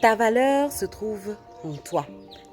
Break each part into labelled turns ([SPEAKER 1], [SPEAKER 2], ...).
[SPEAKER 1] Ta valeur se trouve en toi.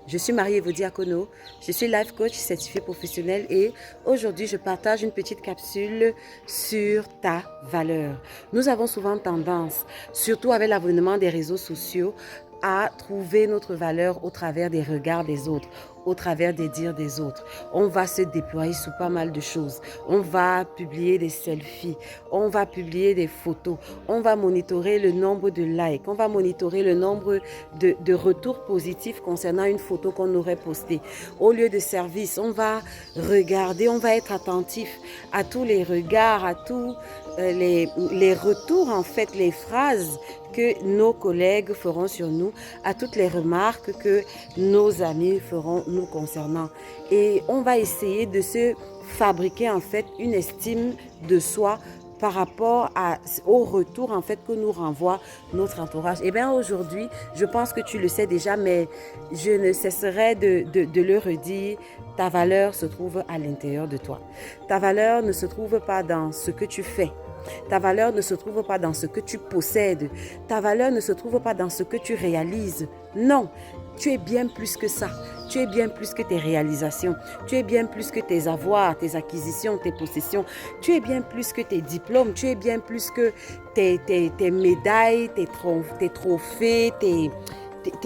[SPEAKER 1] Je suis Marie-Ève Diacono, je suis life coach certifié professionnel et aujourd'hui je partage une petite capsule sur ta valeur. Nous avons souvent tendance, surtout avec l'avènement des réseaux sociaux, à trouver notre valeur au travers des regards des autres, au travers des dires des autres. On va se déployer sous pas mal de choses. On va publier des selfies, on va publier des photos, on va monitorer le nombre de likes, on va monitorer le nombre de retours positifs concernant une photo qu'on aurait postée. Au lieu de service, on va regarder, on va être attentif à tous les regards, à tous les retours, en fait, les phrases que nos collègues feront sur nous, à toutes les remarques que nos amis feront nous concernant. Et on va essayer de se fabriquer en fait une estime de soi par rapport au retour en fait que nous renvoie notre entourage. Et bien aujourd'hui, je pense que tu le sais déjà, mais je ne cesserai de le redire, ta valeur se trouve à l'intérieur de toi. Ta valeur ne se trouve pas dans ce que tu fais. Ta valeur ne se trouve pas dans ce que tu possèdes. Ta valeur ne se trouve pas dans ce que tu réalises. Non, tu es bien plus que ça. Tu es bien plus que tes réalisations. Tu es bien plus que tes avoirs, tes acquisitions, tes possessions. Tu es bien plus que tes diplômes. Tu es bien plus que tes médailles, tes trophées,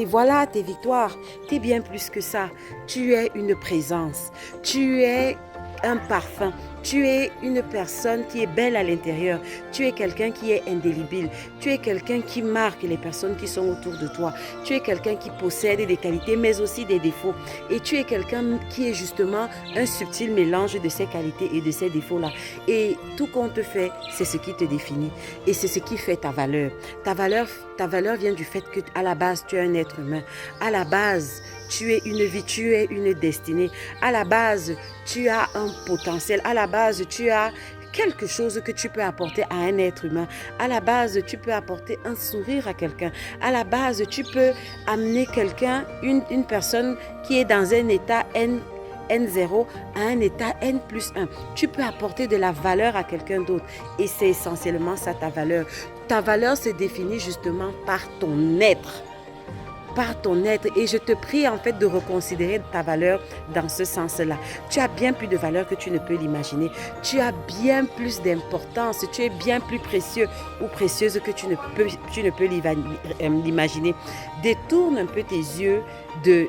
[SPEAKER 1] voilà, tes victoires. Tu es bien plus que ça. Tu es une présence. Tu es un parfum. Tu es une personne qui est belle à l'intérieur. Tu es quelqu'un qui est indélébile. Tu es quelqu'un qui marque les personnes qui sont autour de toi. Tu es quelqu'un qui possède des qualités mais aussi des défauts. Et tu es quelqu'un qui est justement un subtil mélange de ces qualités et de ces défauts-là. Et tout compte fait, c'est ce qui te définit. Et c'est ce qui fait ta valeur. Ta valeur vient du fait qu'à la base, tu es un être humain. À la base, tu es une vie, tu es une destinée. À la base, tu as un potentiel. À la base, tu as quelque chose que tu peux apporter à un être humain. À la base, tu peux apporter un sourire à quelqu'un. À la base, tu peux amener quelqu'un, une personne qui est dans un état N0 à un état N+1. Tu peux apporter de la valeur à quelqu'un d'autre. Et c'est essentiellement ça ta valeur. Ta valeur se définit justement par ton être. Par ton être, et je te prie en fait de reconsidérer ta valeur dans ce sens-là. Tu as bien plus de valeur que tu ne peux l'imaginer. Tu as bien plus d'importance. Tu es bien plus précieux ou précieuse que tu ne peux l'imaginer. Détourne un peu tes yeux de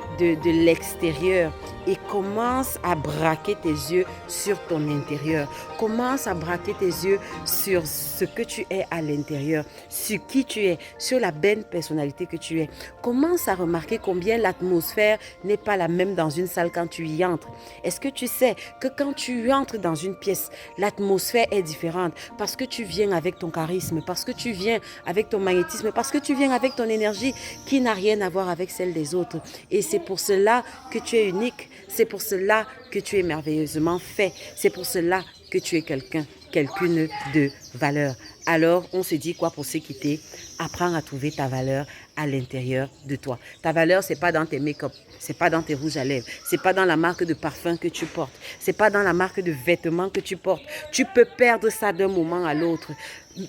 [SPEAKER 1] l'extérieur et commence à braquer tes yeux sur ton intérieur. Commence à braquer tes yeux sur ce que tu es à l'intérieur, sur qui tu es, sur la belle personnalité que tu es. Commence à remarquer combien l'atmosphère n'est pas la même dans une salle quand tu y entres. Est-ce que tu sais que quand tu entres dans une pièce, l'atmosphère est différente parce que tu viens avec ton charisme, parce que tu viens avec ton magnétisme, parce que tu viens avec ton énergie qui n'a rien à voir avec celle des autres. Et c'est pour cela que tu es unique. C'est pour cela que tu es merveilleusement fait. C'est pour cela que tu es quelqu'une de valeur. Alors, on se dit quoi pour se quitter? Apprends à trouver ta valeur à l'intérieur de toi. Ta valeur, ce n'est pas dans tes make-up, ce n'est pas dans tes rouges à lèvres, ce n'est pas dans la marque de parfum que tu portes, ce n'est pas dans la marque de vêtements que tu portes. Tu peux perdre ça d'un moment à l'autre.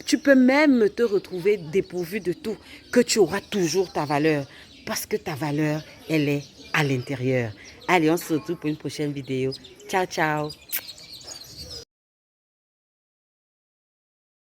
[SPEAKER 1] Tu peux même te retrouver dépourvu de tout, que tu auras toujours ta valeur. Parce que ta valeur, elle est à l'intérieur. Allez, on se retrouve pour une prochaine vidéo. Ciao, ciao.